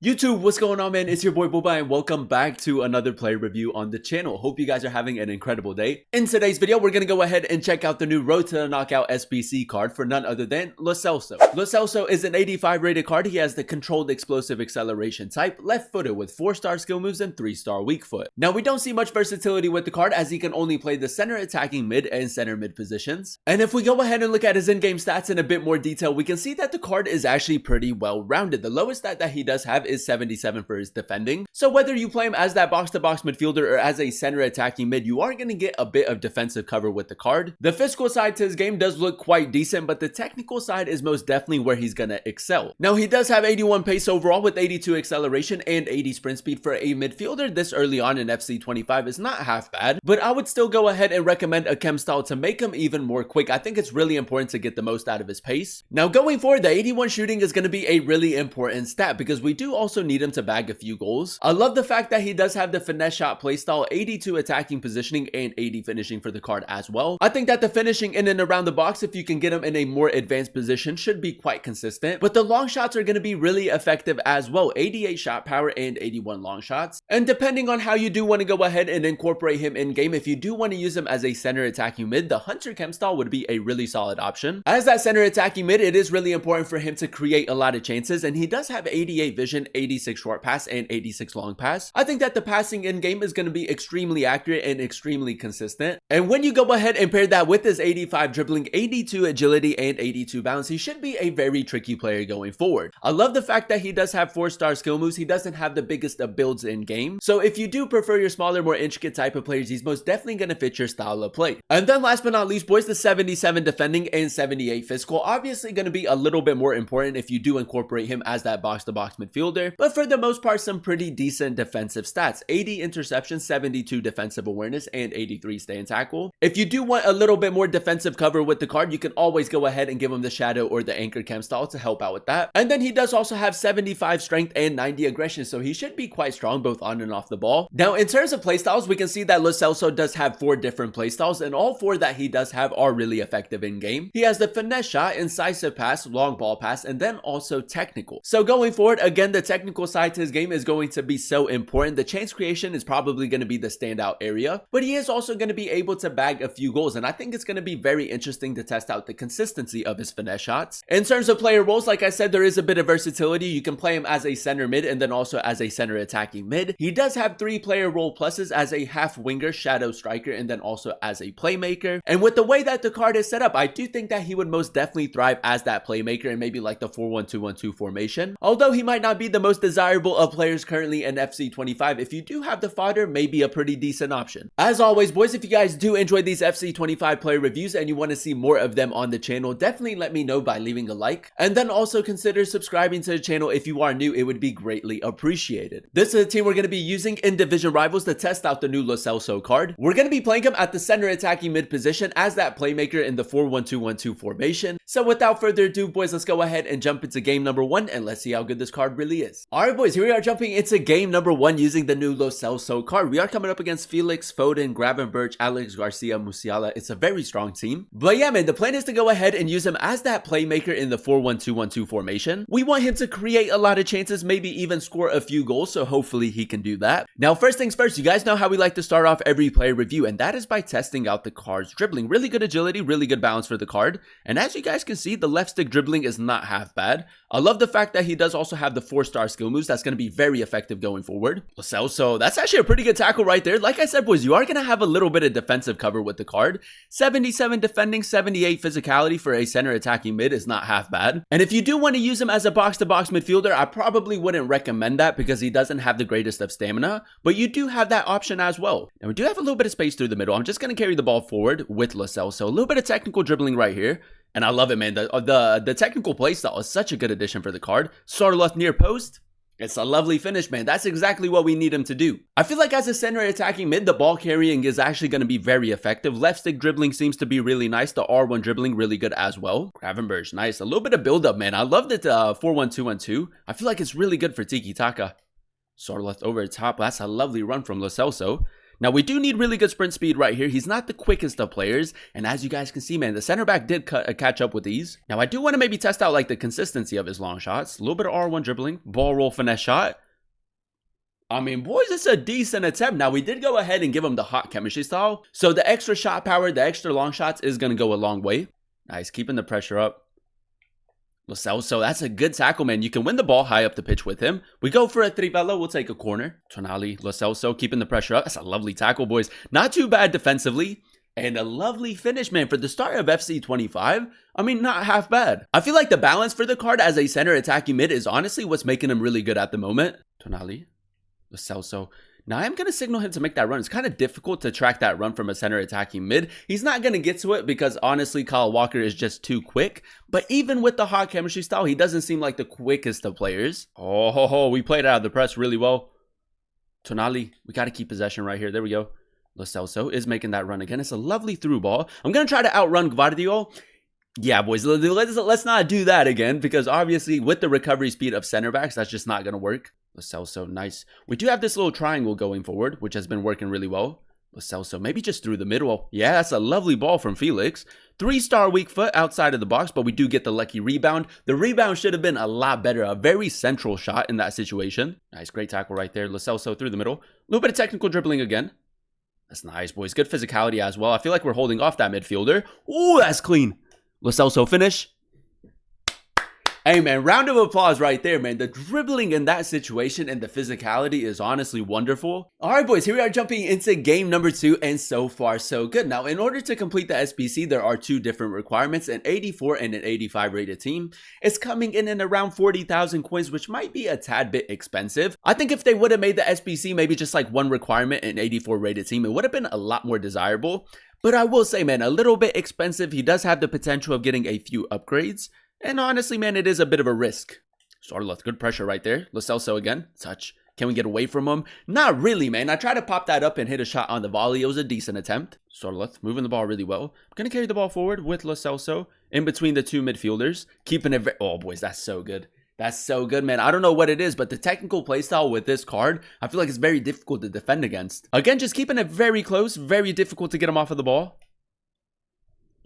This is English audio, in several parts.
YouTube, what's going on, man? It's your boy Boba and welcome back to another player review on the channel. Hope you guys are having an incredible day. In today's video, we're going to go ahead and check out the new Road to the Knockout SBC card for none other than Lo Celso. Lo Celso is an 85 rated card. He has the controlled explosive acceleration type, left footed with 4-star skill moves and 3-star weak foot. Now, we don't see much versatility with the card as he can only play the center attacking mid and center mid positions. And if we go ahead and look at his in-game stats in a bit more detail, we can see that the card is actually pretty well rounded. The lowest stat that he does have is 77 for his defending. So whether you play him as that box-to-box midfielder or as a center attacking mid, you are going to get a bit of defensive cover with the card. The physical side to his game does look quite decent, but the technical side is most definitely where he's going to excel. Now, he does have 81 pace overall with 82 acceleration and 80 sprint speed. For a midfielder this early on in FC25 is not half bad, but I would still go ahead and recommend a chem style to make him even more quick. I think it's really important to get the most out of his pace. Now, going forward, the 81 shooting is going to be a really important stat because we do also need him to bag a few goals. I love the fact that he does have the finesse shot playstyle, 82 attacking positioning and 80 finishing for the card as well. I think that the finishing in and around the box, if you can get him in a more advanced position, should be quite consistent, but the long shots are going to be really effective as well, 88 shot power and 81 long shots. And depending on how you do want to go ahead and incorporate him in game, if you do want to use him as a center attacking mid, the Hunter chem style would be a really solid option. As that center attacking mid, it is really important for him to create a lot of chances, and he does have 88 vision, 86 short pass and 86 long pass. I think that the passing in game is going to be extremely accurate and extremely consistent. And when you go ahead and pair that with his 85 dribbling, 82 agility and 82 balance, he should be a very tricky player going forward. I love the fact that he does have 4-star skill moves. He doesn't have the biggest of builds in game. So if you do prefer your smaller, more intricate type of players, he's most definitely going to fit your style of play. And then last but not least, boys, the 77 defending and 78 physical, obviously going to be a little bit more important if you do incorporate him as that box-to-box midfielder. But for the most part, some pretty decent defensive stats, 80 interception, 72 defensive awareness, and 83 stay and tackle. If you do want a little bit more defensive cover with the card, you can always go ahead and give him the shadow or the anchor chem style to help out with that. And then he does also have 75 strength and 90 aggression, so he should be quite strong both on and off the ball. Now, in terms of playstyles, we can see that Lo Celso does have 4 different playstyles, and all 4 that he does have are really effective in game. He has the finesse shot, incisive pass, long ball pass, and then also technical. So going forward, again, the technical side to his game is going to be so important. The chance creation is probably going to be the standout area, but he is also going to be able to bag a few goals, and I think it's going to be very interesting to test out the consistency of his finesse shots. In terms of player roles, like I said, there is a bit of versatility. You can play him as a center mid and then also as a center attacking mid. He does have 3 player role pluses as a half winger, shadow striker, and then also as a playmaker. And with the way that the card is set up, I do think that he would most definitely thrive as that playmaker and maybe like the 4-1-2-1-2 formation. Although he might not be the most desirable of players currently in FC25, if you do have the fodder, maybe a pretty decent option. As always, boys, if you guys do enjoy these FC25 player reviews and you want to see more of them on the channel, definitely let me know by leaving a like, and then also consider subscribing to the channel if you are new. It would be greatly appreciated. This is the team we're going to be using in Division Rivals to test out the new Lo Celso card. We're going to be playing him at the center attacking mid position as that playmaker in the 4-1-2-1-2 formation. So without further ado, boys, let's go ahead and jump into game number 1 and let's see how good this card really is. Alright, boys, here we are jumping into game number 1 using the new Lo Celso card. We are coming up against Felix, Foden, Gravenberch, Alex Garcia, Musiala. It's a very strong team. But yeah, man, the plan is to go ahead and use him as that playmaker in the 4-1-2-1-2 formation. We want him to create a lot of chances, maybe even score a few goals, so hopefully he can do that. Now, first things first, you guys know how we like to start off every player review, and that is by testing out the card's dribbling. Really good agility, really good balance for the card. And as you guys can see, the left stick dribbling is not half bad. I love the fact that he does also have the 4-star skill moves. That's going to be very effective going forward. Lo Celso, that's actually a pretty good tackle right there. Like I said, boys, you are going to have a little bit of defensive cover with the card. 77 defending, 78 physicality for a center attacking mid is not half bad. And if you do want to use him as a box-to-box midfielder, I probably wouldn't recommend that because he doesn't have the greatest of stamina, but you do have that option as well. And we do have a little bit of space through the middle. I'm just going to carry the ball forward with Lo Celso. A little bit of technical dribbling right here. And I love it, man. The technical playstyle is such a good addition for the card. Start left near post. It's a lovely finish, man. That's exactly what we need him to do. I feel like as a center attacking mid, the ball carrying is actually going to be very effective. Left stick dribbling seems to be really nice. The R1 dribbling really good as well. Gravenberch, nice. A little bit of build up, man. I love that 4-1-2-1-2. I feel like it's really good for tiki-taka. Sort of left over the top. That's a lovely run from Lo Celso. Now, we do need really good sprint speed right here. He's not the quickest of players. And as you guys can see, man, the center back did catch up with these. Now, I do want to maybe test out like the consistency of his long shots. A little bit of R1 dribbling, ball roll finesse shot. I mean, boys, it's a decent attempt. Now, we did go ahead and give him the hot chemistry style. So the extra shot power, the extra long shots is going to go a long way. Nice, keeping the pressure up. Lo Celso, that's a good tackle, man. You can win the ball high up the pitch with him. We go for a trivela. We'll take a corner. Tonali, Lo Celso, keeping the pressure up. That's a lovely tackle, boys. Not too bad defensively. And a lovely finish, man, for the start of FC 25. I mean, not half bad. I feel like the balance for the card as a center attacking mid is honestly what's making him really good at the moment. Tonali. Lo Celso. Now, I'm going to signal him to make that run. It's kind of difficult to track that run from a center attacking mid. He's not going to get to it because, honestly, Kyle Walker is just too quick. But even with the hot chemistry style, he doesn't seem like the quickest of players. Oh, we played out of the press really well. Tonali, we got to keep possession right here. There we go. Lo Celso is making that run again. It's a lovely through ball. I'm going to try to outrun Guardiola. Yeah, boys, let's not do that again because, obviously, with the recovery speed of center backs, that's just not going to work. Lo Celso, nice. We do have this little triangle going forward, which has been working really well. Lo Celso, maybe just through the middle. Yeah, that's a lovely ball from Felix. 3-star weak foot outside of the box, but we do get the lucky rebound. The rebound should have been a lot better. A very central shot in that situation. Nice, great tackle right there. Lo Celso through the middle. A little bit of technical dribbling again. That's nice, boys. Good physicality as well. I feel like we're holding off that midfielder. Oh, that's clean. Lo Celso finish. Hey, man, round of applause right there, man. The dribbling in that situation and the physicality is honestly wonderful. All right, boys, here we are jumping into game number 2, and so far, so good. Now, in order to complete the SBC, there are 2 different requirements, an 84 and an 85 rated team. It's coming in around 40,000 coins, which might be a tad bit expensive. I think if they would have made the SBC maybe just like one requirement, an 84 rated team, it would have been a lot more desirable. But I will say, man, a little bit expensive. He does have the potential of getting a few upgrades. And honestly, man, it is a bit of a risk. Sarloth, good pressure right there. Lo Celso again. Touch. Can we get away from him? Not really, man. I tried to pop that up and hit a shot on the volley. It was a decent attempt. Sarloth moving the ball really well. I'm going to carry the ball forward with Lo Celso in between the 2 midfielders. Keeping it... Oh, boys, that's so good. That's so good, man. I don't know what it is, but the technical playstyle with this card, I feel like it's very difficult to defend against. Again, just keeping it very close. Very difficult to get him off of the ball.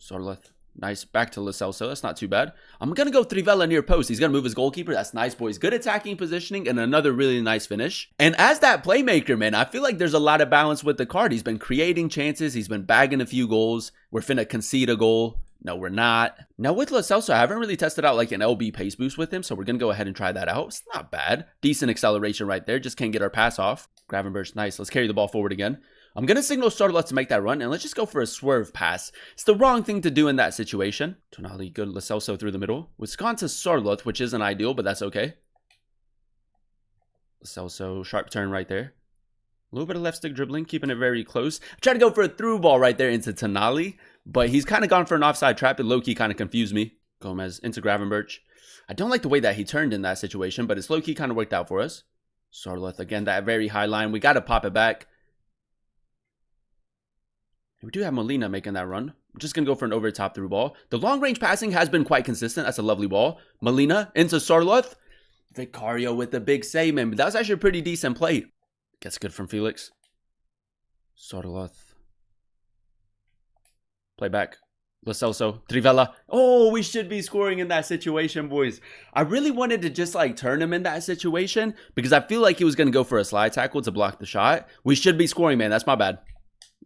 Sarloth. Nice. Back to Lo Celso. That's not too bad. I'm going to go trivela near post. He's going to move his goalkeeper. That's nice, boys. Good attacking positioning and another really nice finish. And as that playmaker, man, I feel like there's a lot of balance with the card. He's been creating chances. He's been bagging a few goals. We're finna concede a goal. No, we're not. Now, with Lo Celso, I haven't really tested out like an LB pace boost with him, so we're going to go ahead and try that out. It's not bad. Decent acceleration right there. Just can't get our pass off. Gravenberch, nice. Let's carry the ball forward again. I'm going to signal Sarloth to make that run, and let's just go for a swerve pass. It's the wrong thing to do in that situation. Tonali, good. Lo Celso through the middle. It's gone to Sarloth, which isn't ideal, but that's okay. Lo Celso, sharp turn right there. A little bit of left stick dribbling, keeping it very close. I tried to go for a through ball right there into Tonali, but he's kind of gone for an offside trap. It low-key kind of confused me. Gomez into Gravenberch. I don't like the way that he turned in that situation, but it's low-key kind of worked out for us. Sarloth, again, that very high line. We got to pop it back. We do have Molina making that run. I'm just going to go for an over-the-top through ball. The long-range passing has been quite consistent. That's a lovely ball. Molina into Sarloth. Vicario with the big save, man. But that was actually a pretty decent play. Gets good from Felix. Sarloth. Play back. Lo Celso. Trivela. Oh, we should be scoring in that situation, boys. I really wanted to just like turn him in that situation because I feel like he was going to go for a slide tackle to block the shot. We should be scoring, man. That's my bad.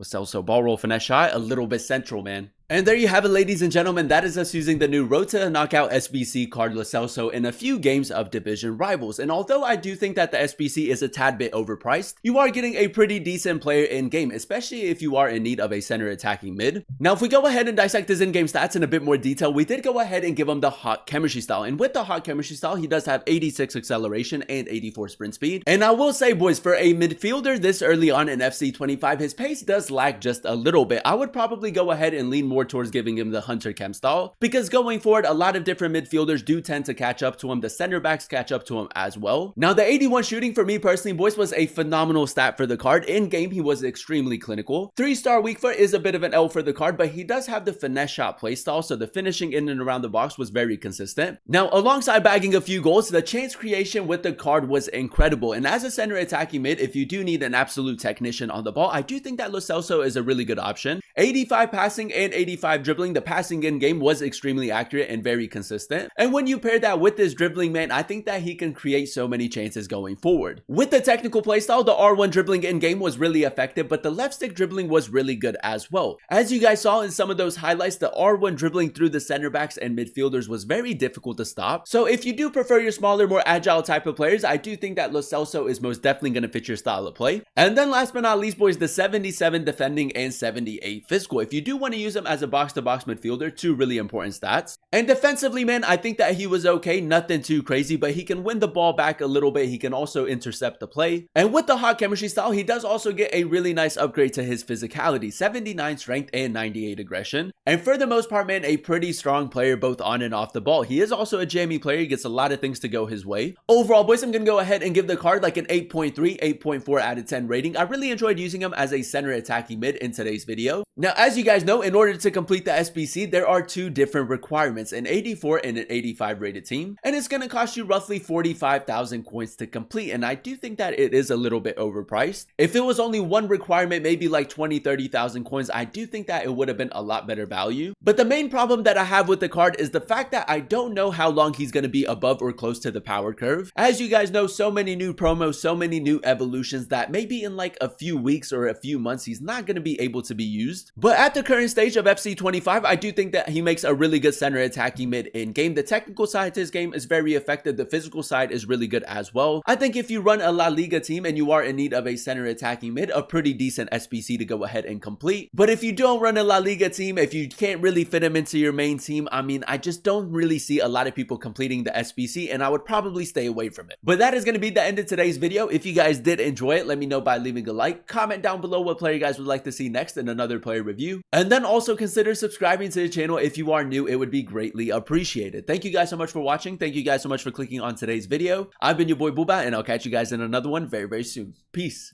Lo Celso, ball roll finesse shot, a little bit central, man. And there you have it, ladies and gentlemen. That is us using the new Road to Knockout SBC card Lo Celso in a few games of division rivals. And although I do think that the SBC is a tad bit overpriced, you are getting a pretty decent player in game, especially if you are in need of a center attacking mid. Now, if we go ahead and dissect his in-game stats in a bit more detail, we did go ahead and give him the hot chemistry style. And with the hot chemistry style, he does have 86 acceleration and 84 sprint speed. And I will say, boys, for a midfielder this early on in FC 25, his pace does lag just a little bit. I would probably go ahead and lean more more towards giving him the Hunter Chem style, because going forward, a lot of different midfielders do tend to catch up to him. The center backs catch up to him as well. Now, the 81 shooting for me personally, boys, was a phenomenal stat for the card. In game, he was extremely clinical. 3-star weak foot is a bit of an L for the card, but he does have the finesse shot playstyle, so the finishing in and around the box was very consistent. Now, alongside bagging a few goals, the chance creation with the card was incredible. And as a center attacking mid, if you do need an absolute technician on the ball, I do think that Lo Celso is a really good option. 85 passing and 85 dribbling. The passing in game was extremely accurate and very consistent. And when you pair that with this dribbling, man, I think that he can create so many chances going forward. With the technical playstyle, the R1 dribbling in game was really effective, but the left stick dribbling was really good as well. As you guys saw in some of those highlights, the R1 dribbling through the center backs and midfielders was very difficult to stop. So if you do prefer your smaller, more agile type of players, I do think that Lo Celso is most definitely going to fit your style of play. And then last but not least, boys, the 77 defending and 78 physical. If you do want to use him as a box-to-box midfielder, two really important stats. And defensively, man, I think that he was okay, nothing too crazy, but he can win the ball back a little bit. He can also intercept the play. And with the hot chemistry style, he does also get a really nice upgrade to his physicality, 79 strength and 98 aggression. And for the most part, man, a pretty strong player both on and off the ball. He is also a jammy player. He gets a lot of things to go his way. Overall, boys, I'm going to go ahead and give the card like an 8.3, 8.4 out of 10 rating. I really enjoyed using him as a center attacking mid in today's video. Now, as you guys know, in order to complete the SBC, there are two different requirements, an 84 and an 85 rated team. And it's going to cost you roughly 45,000 coins to complete. And I do think that it is a little bit overpriced. If it was only one requirement, maybe like 20, 30,000 coins, I do think that it would have been a lot better value. But the main problem that I have with the card is the fact that I don't know how long he's going to be above or close to the power curve. As you guys know, so many new promos, so many new evolutions that maybe in like a few weeks or a few months, he's not going to be able to be used. But at the current stage of FC25, I do think that he makes a really good center attacking mid in game. The technical side to his game is very effective. The physical side is really good as well. I think if you run a La Liga team and you are in need of a center attacking mid, a pretty decent SBC to go ahead and complete. But if you don't run a La Liga team, if you can't really fit him into your main team, I mean, I just don't really see a lot of people completing the SBC, and I would probably stay away from it. But that is going to be the end of today's video. If you guys did enjoy it, let me know by leaving a like. Comment down below what player you guys would like to see next in another player review. And then also consider subscribing to the channel if you are new. It would be greatly appreciated. Thank you guys so much for watching. Thank you guys so much for clicking on today's video. I've been your boy Booba, and I'll catch you guys in another one very, very soon. Peace.